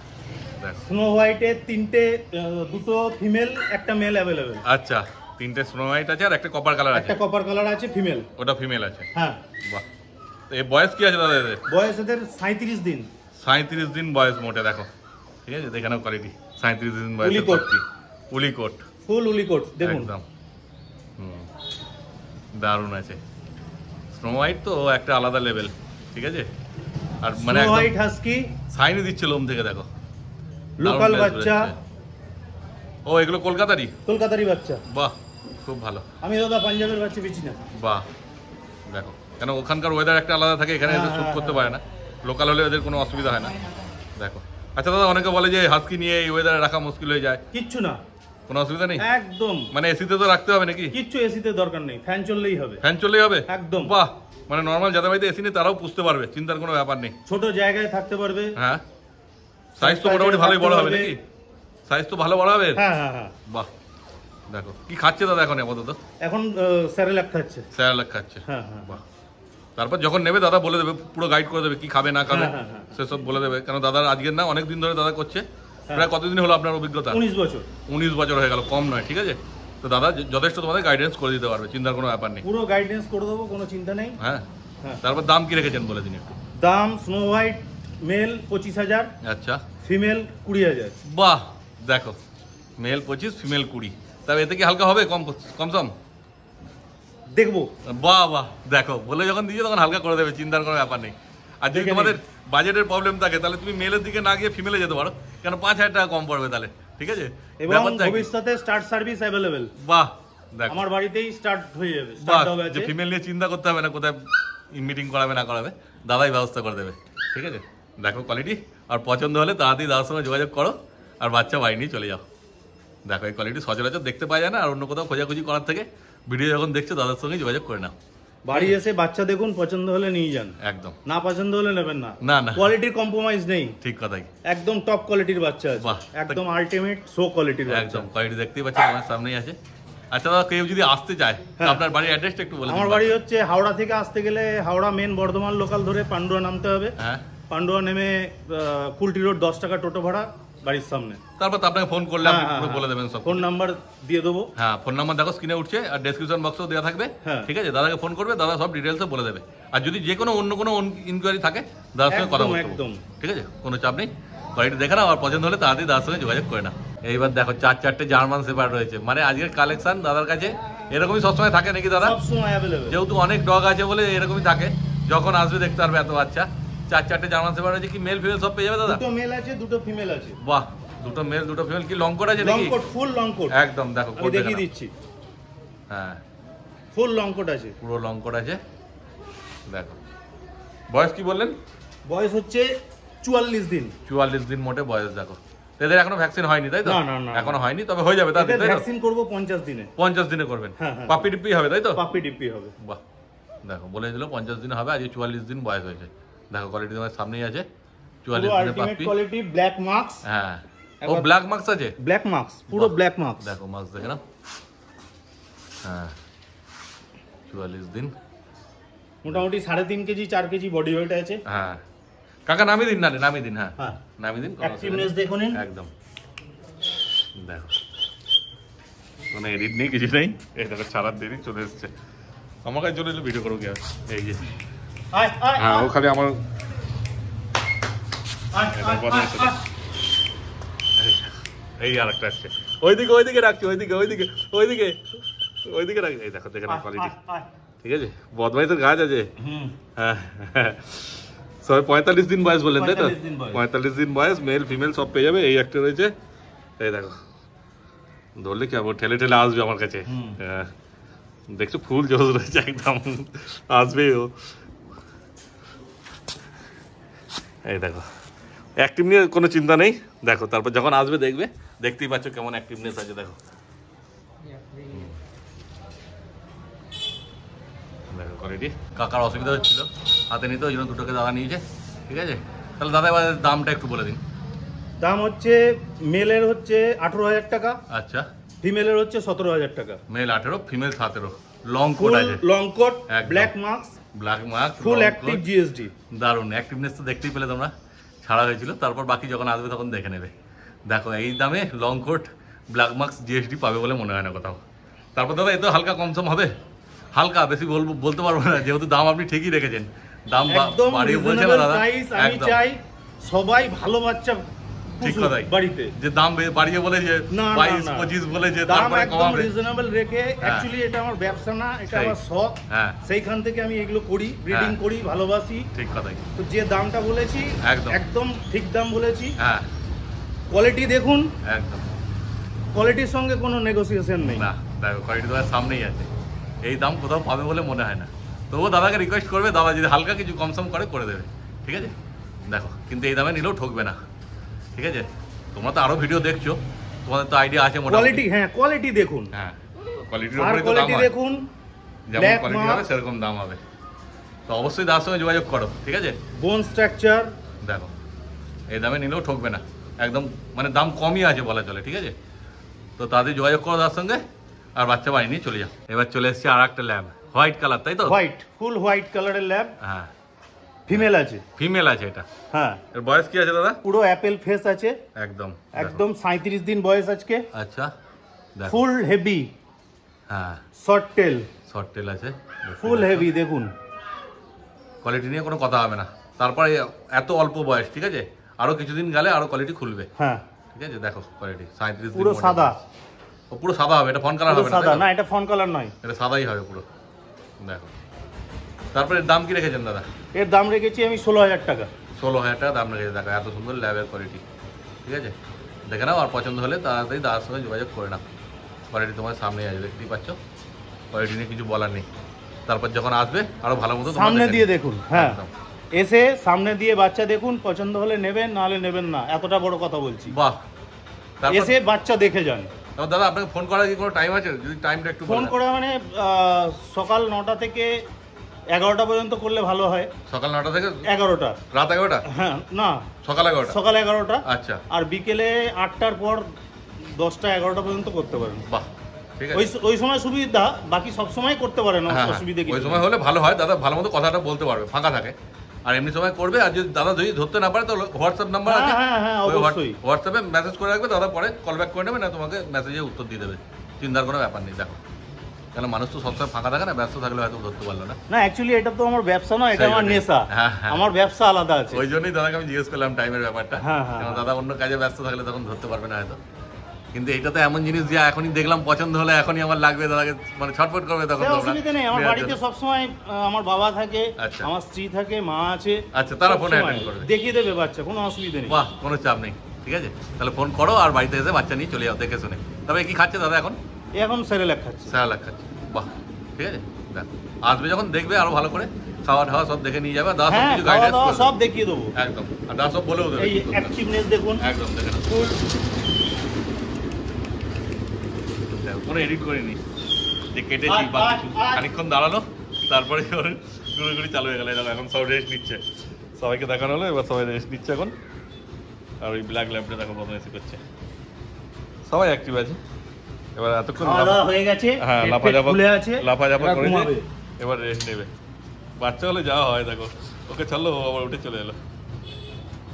A: দেখো
C: স্নো হোয়াইটের তিনটে, দুটো ফিমেল একটা মেল অ্যাভেলেবেল।
A: আচ্ছা, তিনটে স্নো হোয়াইট আছে আর একটা কপার কালার আছে।
C: একটা কপার কালার আছে ফিমেল।
A: ওটা ফিমেল আছে।
C: হ্যাঁ।
A: বাহ, তো এই বয়স কি আছে দাদা এদের?
C: বয়স এদের 37 দিন।
A: 37 দিন বয়স মোটে, দেখো ঠিক আছে, দেখে নাও কোয়ালিটি। 37 দিন বয়স,
C: উলি কোট।
A: উলি কোট,
C: ফুল উলি কোট দেখুন।
A: একদম দারুণ আছে। স্নো হোয়াইট তো একটা আলাদা লেভেল, ঠিক আছে। আর মানে
C: স্নো হোয়াইট হাস্কি
A: সাইনি দিচ্ছে লোম থেকে, দেখো
C: লোকাল
A: দারুণ
C: বাচ্চা।
A: ও এগুলো কলকাতারই?
C: কলকাতারই বাচ্চা।
A: বাহ, খুব ভালো।
C: আমি দাদা পাঞ্জাবের বাচ্চা বেচি না।
A: বাহ, দেখো কেন ওখানকার ওয়েদার একটা আলাদা থাকে, এখানে এসে শুট করতে পারে না। লোকাল হলে ওদের কোনো অসুবিধা হয় না। দেখো আচ্ছা দাদা, অনেকে বলে যে হাস্কি নিয়ে এই ওয়েদারে রাখা মুশকিল হয়ে যায়।
C: কিচ্ছু না,
A: কোনো অসুবিধা নেই
C: একদম।
A: মানে এসিতে তো রাখতে হবে নাকি?
C: কিচ্ছু এসিতে দরকার নেই, ফ্যান চললেই হবে।
A: ফ্যান চললেই হবে
C: একদম।
A: বাহ, মানে নর্মাল যাদের বাড়িতে এসি নেই তারাও পুষতে পারবে, চিন্তার কোনো ব্যাপার নেই।
C: ছোট জায়গায় থাকতে পারবে।
A: হ্যাঁ, সাইজ তো মোটামুটি ভালোই বড় হবে নাকি? সাইজ তো ভালো বড় হবে।
C: হ্যাঁ হ্যাঁ হ্যাঁ।
A: বাহ, দেখো কি খাচ্ছে দাদা এখন আপাতত?
C: এখন স্যারেলাক খাচ্ছে।
A: স্যালাড খাচ্ছে।
C: হ্যাঁ হ্যাঁ।
A: বাহ, তারপর যখন নেবে দাদা বলে দেবে, পুরো গাইড করে দেবে কি খাবে না খাবে,
C: হ্যাঁ, হ্যাঁ, হ্যাঁ।
A: সেসব বলে দেবে। কেন দাদার আজকের না, অনেক দিন ধরে দাদা করছে। প্রায় কতদিন হলো আপনার অভিজ্ঞতা?
C: 19 বছর।
A: 19 বছর হয়ে গেল, কম নয়, ঠিক আছে। তো দাদা যথেষ্ট তোমাদের গাইডেন্স করে দিতে পারবে, চিন্তার কোনো ব্যাপার নেই।
C: পুরো গাইডেন্স করে দেবো, কোনো চিন্তা নেই।
A: হ্যাঁ,
C: হ্যাঁ।
A: তারপর দাম কি রেখেছেন বলে দিন একটু।
C: দাম স্নো হোয়াইট মেল 25,000,
A: আচ্ছা,
C: ফিমেল 20,000।
A: বাহ, দেখো মেল 25 ফিমেল 20, তবে এতে কি হালকা হবে, কম সম?
C: দেখবো।
A: বাহ বাহ, দেখো বলে যখন দিয়েছো তখন হালকা করে দেবে, চিন্তার কোনো ব্যাপার নেই। আর যদি
C: দেখে
A: তোমাদের বাজেটের প্রবলেম থাকে তাহলে তুমি মেলের দিকে না গিয়ে ফিমেলে যেতে পারো, কেন 5,000 টাকা কম পড়বে তাহলে, ঠিক আছে।
C: এবং
A: ব্যাপারটা কি?
C: ভবিষ্যতে স্টার্ট সার্ভিস অ্যাভেলেবেল।
A: বাহ, দেখো
C: আমার বাড়িতেই স্টার্ট হয়ে যাবে,
A: বাহ,
C: স্টার্ট হবে।
A: যে ফিমেল নিয়ে চিন্তা করতে হবে না, কোথায় মিটিং করাবে না করাবে, দাদাই ব্যবস্থা করে দেবে, ঠিক আছে। দেখো কোয়ালিটি, আর পছন্দ হলে তাড়াতাড়ি দাদার সঙ্গে যোগাযোগ করো আর বাচ্চা বাড়ি নিয়ে চলে যাও। দেখো এই কোয়ালিটি সচরাচর দেখতে পাওয়া যায় না, আর অন্য কোথাও খোঁজাখুঁজি করার থেকে ভিডিও যখন দেখছো দাদার সঙ্গে যোগাযোগ করে নাও।
C: বাড়ি এসে বাচ্চা দেখুন, পছন্দ হলে নিয়ে যান,
A: একদম।
C: না পছন্দ হলে নেবেন না।
A: না না,
C: কোয়ালিটির কম্প্রোমাইজ নেই,
A: ঠিক কথাই।
C: একদম টপ কোয়ালিটির বাচ্চা আছে,
A: বাহ।
C: একদম আল্টিমেট শো কোয়ালিটির বাচ্চা।
A: একদম কোয়ালিটি দেখতেই পাচ্ছেন, আমার সামনেই আছে। আচ্ছা দাদা, কেউ যদি আসতে চায়
C: হ্যাঁ।
A: আপনার বাড়ির অ্যাড্রেসটা একটু বলে দিন।
C: আমার বাড়ি হচ্ছে হাওড়া থেকে আসতে গেলে হাওড়া মেন বর্ধমান লোকাল ধরে পান্ডুয়া নামতে হবে।
A: হ্যাঁ,
C: পান্ডুয়া নেমে কুলটি রোড 10 টাকা টোটো ভাড়া, বাড়ির সামনে।
A: তারপর তো আপনাকে ফোন করলে আপনি পুরো বলে দেবেন সব।
C: ফোন নাম্বার দিয়ে দেবো।
A: হ্যাঁ, ফোন নাম্বার দেখো স্ক্রিনে উঠছে আর ডেসক্রিপশন বক্সেও দেওয়া থাকবে,
C: হ্যাঁ।
A: ঠিক আছে। দাদাকে ফোন করবে, দাদা সব ডিটেলসে বলে দেবে। আর যদি যে কোনো অন্য কোনো ইনকোয়ারি থাকে দাদার সঙ্গে কথা বলতে
C: একদম।
A: ঠিক আছে, কোনো চাপ নেই। কোয়ালিটি দেখে নাও, আর পছন্দ হলে তাড়াতাড়ি দাদার সঙ্গে যোগাযোগ করে নাও। এইবার দেখো 4-4টে জার্মান শেপার্ড রয়েছে, মানে আজকের কালেকশন দাদার কাছে এরকমই সবসময় থাকে নাকি দাদা?
C: সব সময় অ্যাভেলেবল।
A: যেহেতু অনেক ডগ আছে বলে এরকমই থাকে, যখন আসবে দেখতে পারবে এত বাচ্চা। 4-4টে জার্মান শেপার্ড রয়েছে, কি মেল ফিমেল সব পেয়ে যাবে দাদা?
C: দুটো মেল আছে, দুটো ফিমেল আছে।
A: বাহ, দুটো মেল দুটো ফিমেল। কি লং কোট আছে
C: লং
A: নাকি?
C: Coat, full long coat.
A: একদম, দেখো
C: আমি
A: কোট
C: দেখিয়ে দিচ্ছি,
A: হ্যাঁ
C: ফুল লং কোট আছে।
A: পুরো লং কোট আছে। দেখো বয়স কি বললেন?
C: বয়স হচ্ছে 44 দিন।
A: 44 দিন মোটে বয়স। দেখো এদের এখনো ভ্যাকসিন হয়নি তাই তো?
C: না, না, না।
A: এখনো হয়নি, তবে হয়ে যাবে তাই তো?
C: ভ্যাকসিন করব 50 দিনে।
A: 50 দিনে করবেন?
C: হ্যাঁ, হ্যাঁ।
A: পাপি টিপি হবে তাই তো?
C: পাপি ডিপি হবে।
A: বাহ, দেখো বলে দিল 50 দিনে হবে, আজকে 44 দিন বয়স হয়েছে। দেখো কোয়ালিটি তোমার সামনেই আছে, 44 দিনে
C: আলটিমেট
A: পাপি।
C: Quality, black marks.
A: হ্যাঁ, ও
C: একবার-
A: ব্ল্যাক মার্কস আছে?
C: ব্ল্যাক মার্কস, পুরো
A: বাহ।
C: Black marks.
A: দেখো মার্কস দেখে নাও। হ্যাঁ, 44 দিন।
C: মোটামুটি 3.5 কেজি 4 কেজি বডি ওয়েট আছে।
A: হ্যাঁ কাকা, নামিয়ে দিন, না নামিয়ে দিন। হ্যাঁ,
C: হ্যাঁ,
A: নামিয়ে দিন।
C: অ্যাক্টিভনেস দেখুন।
A: একদম, দেখো কোনো এডিট নেই, কিছু নেই। এই দেখো ছাড়ার দেরি চলে এসছে আমার কাছে, চলে এলো ভিডিও করবো কি আর। এই যে
C: আয় আয়
A: হ্যাঁ, ও খালি আমার
C: আয় আয়।
A: এই আর একটা আসছে, ওইদিকে ওইদিকে রাখছি, ওইদিকে ওইদিকে ওইদিকে ওইদিকে রাখছি। এই দেখো, দেখে না কোয়ালিটি, ঠিক আছে। বদমাইশের গাছ আছে। হ্যাঁ, সবাই 45 দিন বয়স বললেন তাই তো?
C: 45 দিন বয়স।
A: 45 দিন বয়স, মেল ফিমেল সব পেয়ে যাবে। এই একটা রয়েছে, এই দেখো ধরলে কি আবার ঠেলে ঠেলে আসবে আমার কাছে। হ্যাঁ, দেখছো ফুল জোশ রয়েছে, একদম আসবে ও। এই দেখো অ্যাক্টিভ নিয়ে কোনো চিন্তা নেই। দেখো তারপর যখন আসবে দেখবে, দেখতেই পাচ্ছ কেমন অ্যাক্টিভনেস আছে। দেখো দেখো কোয়ালিটি। কাকার অসুবিধা হচ্ছিল, হাতে নিতে, ওই জন্য দুটোকে দাদা নিয়েছে, ঠিক আছে। তাহলে দাদা এবার দামটা একটু বলে দিন।
C: দাম হচ্ছে মেলের হচ্ছে 18,000 টাকা,
A: আচ্ছা,
C: ফিমেলের হচ্ছে 17,000 টাকা।
A: মেল 18, ফিমেল 17, লং কোট
C: ফুল
A: আছে,
C: লং কোট,
A: একদম।
C: Black marks,
A: black mark,
C: full active GSD.
A: দারুণ অ্যাক্টিভনেস তো দেখতেই পেলে তোমরা, ছাড়া হয়েছিল। তারপর বাকি যখন আসবে তখন দেখে নেবে। দেখো এই দামে long coat black marks GSD পাবে বলে মনে হয় না কোথাও। তারপর দাদা এ তো হালকা কমসম হবে, হালকা, বেশি বলতে পারবো না, যেহেতু দাম আপনি ঠিকই রেখেছেন। দাম
C: একদম
A: বাড়িয়ে বলছে না
C: রিজনেবল
A: দাদা,
C: প্রাইস। আমি
A: একদম
C: চাই সবাই ভালো বাচ্চা
A: ঠিক
C: পুষুক
A: কথাই।
C: বাড়িতে।
A: যে দাম বাড়িয়ে বলে যে
C: না, না,
A: 22-25 বলে যে
C: দাম
A: তারপরে
C: একদম
A: কমাবে।
C: রিজনেবল রেখে, অ্যাকচুয়ালি এটা আমার ব্যবসা না, এটা
A: সেই।
C: আমার শখ।
A: হ্যাঁ
C: সেইখান থেকে আমি এগুলো করি, ব্রিডিং
A: হ্যাঁ।
C: করি, ভালোবাসি।
A: ঠিক কথাই।
C: তো যে দামটা বলেছি
A: একদম।
C: একদম ঠিক দাম বলেছি।
A: হ্যাঁ
C: কোয়ালিটি দেখুন,
A: একদম
C: কোয়ালিটির সঙ্গে কোনো নেগোসিয়েশন নেই।
A: না, দেখো কোয়ালিটি তোমার সামনেই আছে, এই দাম কোথাও পাবে বলে মনে হয় না। তবুও দাদাকে রিকোয়েস্ট করবে, দাদা যদি হালকা কিছু কমসম করে দেবে, ঠিক আছে? দেখো কিন্তু এই দামে নিলেও ঠকবে না, ঠিক আছে? তোমরা তো আরো ভিডিও দেখছো, তোমাদের তো আইডিয়া আছে মোটামুটি।
C: কোয়ালিটি, হ্যাঁ কোয়ালিটি দেখুন,
A: হ্যাঁ কোয়ালিটির
C: আর
A: উপরে তো দাম
C: কোয়ালিটি
A: হয়,
C: দেখুন,
A: যেমন
C: black
A: কোয়ালিটি
C: mark।
A: হবে সেরকম দাম হবে। তো অবশ্যই দাদার সঙ্গে যোগাযোগ করো, ঠিক আছে?
C: বোন স্ট্রাকচার।
A: দেখো এই দামে নিলেও ঠকবে না, একদম মানে দাম কমই আছে বলা চলে, ঠিক আছে? তো তাদের যোগাযোগ করো তার সঙ্গে, আর বাচ্চা বাড়ি নিয়ে চলে যাও। এবার চলে এসেছে আর একটা ল্যাব, হোয়াইট কালার, তাই তো?
C: হোয়াইট, ফুল হোয়াইট কালারের ল্যাব,
A: হ্যাঁ
C: ফিমেল আছে।
A: ফিমেল আছে এটা।
C: হ্যাঁ,
A: এর বয়স কি আছে দাদা?
C: পুরো অ্যাপেল ফেস আছে,
A: একদম
C: একদম 37 দিন বয়স আজকে।
A: আচ্ছা দেখো,
C: ফুল হেভি,
A: হ্যাঁ
C: শর্ট টেল,
A: শর্ট টেল আছে,
C: ফুল হেভি। দেখুন
A: কোয়ালিটি নিয়ে কোনো কথা হবে না। তারপরে এত অল্প বয়স, ঠিক আছে? আরো কিছুদিন গেলে আরো কোয়ালিটি খুলবে,
C: হ্যাঁ,
A: ঠিক আছে? দেখো কোয়ালিটি 37
C: পুরো সাদা,
A: ও পুরো সাদা হবে, এটা ফন কালার
C: পুরো
A: হবে না,
C: সাদা।
A: তাই তো?
C: না, এটা ফন কালার নয়,
A: এটা সাদাই হবে পুরো। দেখো তারপরে দাম কি রেখেছেন দাদা?
C: এর দাম রেখেছি আমি 16,000 টাকা।
A: 16,000 টাকা দাম রেখেছে। দেখো এত সুন্দর ল্যাবের কোয়ালিটি, ঠিক আছে? দেখে নাও, আর পছন্দ হলে তাড়াতাড়ি দাদার সঙ্গে যোগাযোগ করে নাও। কোয়ালিটি তোমার সামনেই আছে, দেখতেই পাচ্ছ, কোয়ালিটি নিয়ে কিছু বলার নেই। তারপর যখন আসবে আরো ভালো মতো তোমরা
C: সামনে
A: দেখে
C: দিয়ে
A: নিও।
C: দেখুন, হ্যাঁ
A: একদম।
C: এসে সামনে দিয়ে বাচ্চা দেখুন, পছন্দ হলে নেবেন, না হলে নেবেন না, এতটা বড় কথা বলছি।
A: বাহ, তারপর
C: এসে বাচ্চা দেখে যান।
A: তারপর দাদা আপনাকে ফোন করার কি কোনো টাইম আছে? যদি টাইমটা একটু
C: ফোন
A: বলেন।
C: করে মানে সকাল 9টা থেকে 11টা পর্যন্ত করলে ভালো হয়।
A: সকাল 9টা থেকে
C: 11টা,
A: রাত 11টা?
C: হ্যাঁ না,
A: সকাল 11টা?
C: সকাল 11টা।
A: আচ্ছা
C: আর বিকেলে 8টার পর 10টা 11টা পর্যন্ত করতে পারেন।
A: বাহ, ঠিক
C: ওই
A: আছে।
C: ওই সময় সুবিধা, বাকি সব সময় করতে পারেন,
A: হ্যাঁ,
C: অসুবিধা
A: ওই
C: কিছু
A: সময়
C: নেই।
A: হলে ভালো হয়, দাদা ভালো মতো কথাটা বলতে পারবে, ফাঁকা থাকে। আর এমনি সময় করবে, আর যদি দাদা যদি ধরতে না পারে তো হোয়াটসঅ্যাপ নাম্বার আছে,
C: হ্যাঁ, হ্যাঁ,
A: ওই
C: অবশ্যই।
A: হোয়াটসঅ্যাপে মেসেজ করে রাখবে, দাদা পরে কল ব্যাক করে নেবে, না তোমাকে মেসেজে উত্তর দিয়ে দেবে, চিন্তার কোনো ব্যাপার নেই। দেখো কেন মানুষ তো সবসময় ফাঁকা থাকে না, ব্যস্ত থাকলে হয়তো ধরতে পারলো না।
C: না, অ্যাকচুয়ালি এটা তো আমার ব্যবসা নয়, এটা
A: সেই
C: আমার
A: জন্যই।
C: নেশা।
A: হ্যাঁ, হ্যাঁ।
C: আমার ব্যবসা আলাদা আছে।
A: ওই জন্যই দাদাকে আমি জিজ্ঞেস করলাম টাইমের ব্যাপারটা।
C: হ্যাঁ, হ্যাঁ,
A: কারণ
C: হ্যাঁ।
A: দাদা অন্য কাজে ব্যস্ত থাকলে তখন ধরতে পারবে না হয়তো। কিন্তু এইটা তো এমন জিনিস যে এখনই দেখলাম পছন্দ হলে এখনই আমার লাগবে, দাদাকে মানে ছটফট করবে তখন
C: সে
A: তোমরা
C: অসুবিধা নেই, আমার
A: নেওয়ার
C: বাড়িতে
A: জন্য।
C: সবসময় আমার বাবা থাকে,
A: আচ্ছা।
C: আমার স্ত্রী থাকে, মা আছে।
A: আচ্ছা, তারা ফোনে
C: সবসময়
A: অ্যাটেন্ড করবে।
C: দেখিয়ে দেবে বাচ্চা, কোনো অসুবিধা নেই।
A: বাহ, কোনো চাপ নেই, ঠিক আছে? তাহলে ফোন করো আর বাড়িতে এসে বাচ্চা নিয়ে চলে যাও দেখে শুনে। তবে কি খাচ্ছে দাদা এখন?
C: এখন সেরেলাক খাচ্ছে।
A: স্যালাড খাচ্ছে, বাহ, ঠিক আছে। দেখো আসবে যখন দেখবে আরো ভালো করে, খাওয়া দাওয়া সব দেখে নিয়ে যাবে, দাদা সব
C: হ্যাঁ,
A: কিছু
C: খাওয়া
A: গাইডেন্স
C: দাওয়া
A: করবে
C: সব দেখিয়ে দেবো।
A: একদম। আর দাদা সব বলেও দেবে
C: এই অ্যাক্টিভনেস দেখুন,
A: একদম, দেখে নাও।
C: ফুল।
A: দেখো, কোনো এডিট করিনি, যে কেটেছি বা কিছু, খানিকক্ষণ দাঁড়ালো, তারপরে ঘুরে চালু হয়ে গেল। দেখো এখন সব রেস্ট নিচ্ছে, সবাইকে দেখানো হলো, এবার সবাই রেস্ট নিচ্ছে এখন। আর ওই ব্ল্যাক ল্যাম্পটা দেখো প্রথমে এসে করছে, সবাই অ্যাক্টিভ আছে। এবার এতক্ষণ
C: খাওয়া দাওয়া হয়ে গেছে,
A: হ্যাঁ
C: পেট
A: লাফাঝাপা
C: ফুলে আছে,
A: লাফাঝাপা
C: এবার
A: করেছে,
C: ঘুমাবে।
A: এবার রেস্ট নেবে। বাচ্চা হলে যাওয়া হয়, দেখো ওকে ছাড়লো, ও আবার উঠে চলে এলো।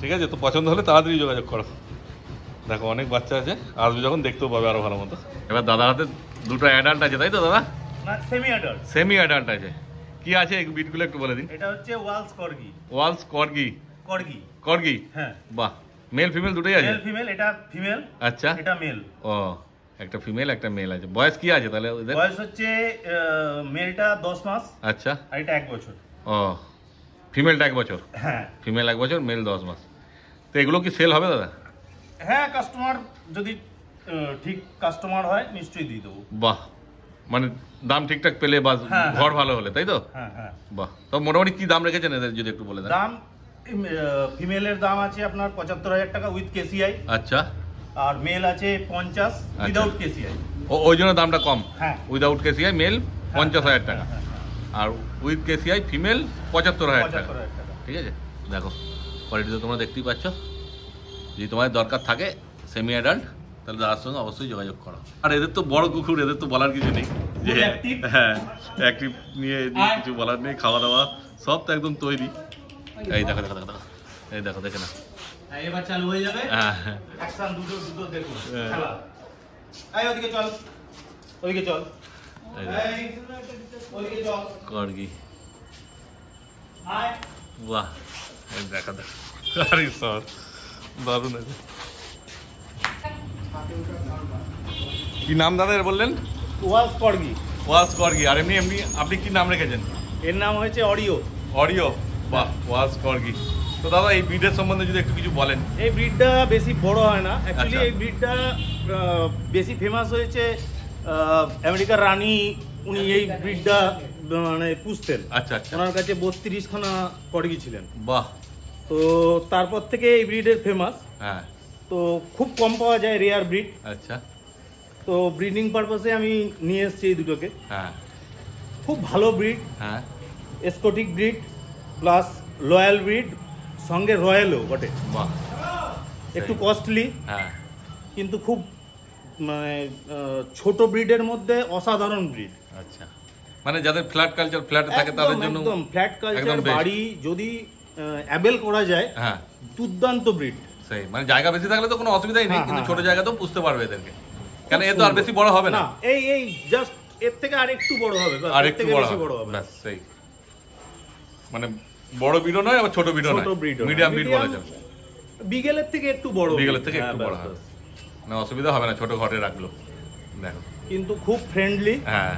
A: ঠিক আছে, তো পছন্দ হলে তাড়াতাড়ি যোগাযোগ করো। দেখো অনেক বাচ্চা আছে, আসবে যখন দেখতেও পাবে আরো ভালো মতো। এবার দাদার হাতে দুটো অ্যাডাল্ট আছে, তাই তো দাদা?
C: না, সেমি অ্যাডাল্ট।
A: সেমি অ্যাডাল্ট আছে। কি আছে এই বিটগুলো একটু বলে দিন।
C: এটা হচ্ছে ওয়ালস কর্গি।
A: ওয়ালস কর্গি।
C: কর্গি,
A: কর্গি,
C: হ্যাঁ।
A: বাহ, মেল ফিমেল দুটোই আছে?
C: মেল ফিমেল, এটা ফিমেল,
A: আচ্ছা,
C: এটা মেল।
A: ও একটা ফিমেল একটা মেল আছে। বয়স কি আছে তাহলে ওদের?
C: বয়স হচ্ছে মেলটা 10 মাস,
A: আচ্ছা,
C: আর এটা 1 বছর।
A: ও ফিমেলটা 1 বছর,
C: হ্যাঁ,
A: ফিমেল 1 বছর, মেল 10 মাস। তো এগুলো কি সেল হবে দাদা?
C: হ্যাঁ, কাস্টমার যদি ঠিক কাস্টমার হয় নিশ্চয়ই দিয়ে দেবো।
A: বাহ, মানে দাম ঠিকঠাক পেলে বা
C: হ্যাঁ,
A: ঘর ভালো হলে, তাই তো?
C: হ্যাঁ, হ্যাঁ।
A: বাহ, তো মোটামুটি কি দাম রেখেছেন এদের যদি একটু বলে দেন।
C: দাম ফিমেলের দাম আছে আপনার 75,000 টাকা উইথ কেসিআই,
A: আচ্ছা,
C: আর মেল আছে 50 উইদাউট কেসিআই।
A: ওই জন্য দামটা কম।
C: হ্যাঁ,
A: উইদাউট কেসিআই মেল 50,000 টাকা,
C: হ্যাঁ, হ্যাঁ,
A: আর উইথ কেসিআই ফিমেল 75,000 টাকা।
C: 75,000 টাকা।
A: ঠিক আছে, দেখো কোয়ালিটি তো তোমরা দেখতেই পাচ্ছ। যদি তোমার দরকার থাকে সেমি অ্যাডাল্ট, তাহলে দাদার সঙ্গে অবশ্যই যোগাযোগ করো। আর এদের তো বড় কুকুর, এদের তো বলার কিছু নেই যে
C: Full active।
A: হ্যাঁ অ্যাক্টিভ নিয়ে কিছু বলার নেই, খাওয়া দাওয়া সব তো একদম তৈরি। এই দেখো দেখো দেখো দেখো, এই দেখো দেখে না,
C: এবার চালু হয়ে যাবে।
A: হ্যাঁ
C: অ্যাকশন দুটো দেখুন
A: হ্যাঁ।
C: খেলা। এই ওদিকে চল, ওদিকে চল,
A: এই যে,
C: এই ওদিকে চল,
A: কর্গি
C: আয়।
A: বাহ এই দেখা দেখ আরে স্যার দারুণ আছে। কি নাম দাদা এর বললেন?
C: ওয়াজ কর্গি।
A: ওয়াজ কর্গি। আর এমনি এমনি আপনি কি নাম রেখেছেন?
C: এর নাম হয়েছে অডিও।
A: অডিও। বাহ ওয়াজ কর্গি। তো দাদা এই ব্রিডের সম্বন্ধে যদি একটু কিছু বলেন।
C: এই ব্রিডটা বেশি বড় হয় না অ্যাকচুয়ালি।
A: আচ্ছা।
C: এই ব্রিডটা বেশি ফেমাস হয়েছে আমেরিকার রানী, উনি এই ব্রিডটা মানে পুষতেন।
A: আচ্ছা আচ্ছা।
C: ওনার কাছে 32 খানা কর্গি ছিলেন।
A: বাহ।
C: তো তারপর থেকে এই ব্রিডের ফেমাস।
A: হ্যাঁ
C: তো খুব কম পাওয়া যায় রেয়ার ব্রিড।
A: আচ্ছা।
C: তো ব্রিডিং পারপাসে আমি নিয়ে এসেছি এই দুটোকে।
A: হ্যাঁ
C: খুব ভালো ব্রিড,
A: হ্যাঁ
C: এসকোটিক ব্রিড প্লাস লয়াল ব্রিড, সঙ্গে রয়্যালও বটে।
A: বাহ।
C: একটু
A: সেই।
C: কস্টলি
A: হ্যাঁ
C: কিন্তু খুব মানে ছোট ব্রিডের মধ্যে অসাধারণ ব্রিড।
A: আচ্ছা। মানে যাদের ফ্ল্যাট কালচার ফ্ল্যাটে থাকে তাদের জন্য
C: একদম ফ্ল্যাট কালচার
A: একদম best।
C: বাড়ি যদি অ্যাবেল করা যায়,
A: হ্যাঁ
C: দুর্দান্ত ব্রিড।
A: সেই মানে জায়গা বেশি থাকলে তো কোনো অসুবিধাই নেই,
C: হ্যাঁ,
A: কিন্তু
C: হ্যাঁ,
A: ছোট
C: হ্যাঁ।
A: জায়গাতেও পুষতে পারবে এদেরকে, কেন এ তো আর বেশি বড় হবে না।
C: না, এই জাস্ট এর থেকে আর একটু বড় হবে, ব্যাস,
A: আর
C: এর
A: একটু
C: থেকে
A: বড়
C: বেশি
A: হবে
C: বড় হবে।
A: ব্যাস সেই। মানে বড় বিডও নয় আবার ছোট বিডও নয়,
C: ছোট ব্রিড,
A: মিডিয়াম বিড বলা যায়।
C: বিগেলের থেকে একটু বড়,
A: বিগেলের থেকে
C: হ্যাঁ,
A: একটু
C: ব্যাস,
A: বড় হবে,
C: ব্যাস।
A: না অসুবিধা হবে না, ছোট ঘরে রাখলো। দেখো
C: কিন্তু খুব ফ্রেন্ডলি,
A: হ্যাঁ,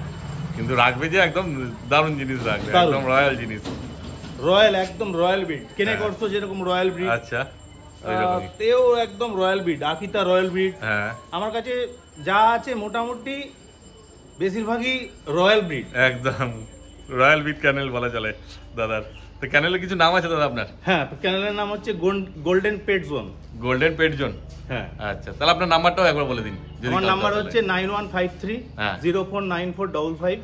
A: কিন্তু রাখবে যে একদম দারুণ জিনিস রাখবে,
C: দারুণ।
A: একদম রয়্যাল জিনিস।
C: রয়্যাল, একদম রয়্যাল ব্রিড। কেনে
A: হ্যাঁ।
C: করছো যেরকম রয়্যাল ব্রিড,
A: আচ্ছা ওইরকমই।
C: তেও একদম royal breed, Akita royal breed.
A: হ্যাঁ
C: আমার কাছে যা আছে মোটামুটি বেশিরভাগই রয়্যাল ব্রিড।
A: একদম রয়্যাল বিট ক্যানেল বলা চলে দাদার। তো ক্যানেলের কিছু নাম আছে দাদা আপনার?
C: হ্যাঁ, ক্যানেলের নাম হচ্ছে গোল্ডেন পেট জোন।
A: গোল্ডেন পেট জোন।
C: হ্যাঁ,
A: আচ্ছা, তাহলে আপনার নাম্বারটাও একবার বলে দিন। যদি
C: আমার
A: কারো
C: নাম্বার
A: দরকার
C: হচ্ছে
A: লাগে।
C: 9153
A: হ্যাঁ।
C: 049455।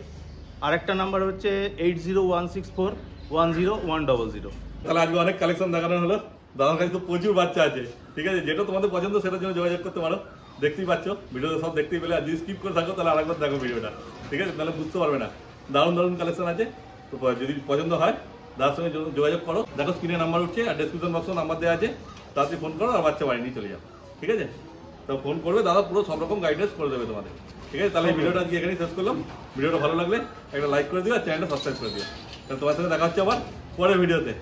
C: আর একটা নাম্বার হচ্ছে 8016410100।
A: তাহলে আজকে অনেক কালেকশন দেখানো হলো। দাদার কাছে তো প্রচুর বাচ্চা আছে, ঠিক আছে, যেটা তোমাদের পছন্দ সেটার জন্য যোগাযোগ করতে পারো। দেখতেই পাচ্ছ, ভিডিওতে সব দেখতেই পেলে। আর যদি স্কিপ করে থাকো তাহলে আরেকবার দেখো ভিডিওটা, ঠিক আছে, তাহলে বুঝতে পারবে না। দারুণ দারুণ কালেকশন আছে। তো যদি পছন্দ হয় দাদার সঙ্গে যোগাযোগ করো। দেখো স্ক্রিনে নাম্বার উঠছে আর ডেসক্রিপশন বক্সেও নাম্বার দেওয়া আছে, তাড়াতাড়ি ফোন করো আর বাচ্চা বাড়ি নিয়ে চলে যাও, ঠিক আছে। তো ফোন করবে, দাদা পুরো সব রকম গাইডেন্স করে দেবে তোমাদের, ঠিক আছে। তাহলে এই ভিডিওটা আজকে এখানেই শেষ করলাম। ভিডিওটা ভালো লাগলে একটা লাইক করে দিও আর চ্যানেলটা সাবস্ক্রাইব করে দিও। তাহলে তোমার সঙ্গে দেখা হচ্ছে আবার পরের ভিডিওতে।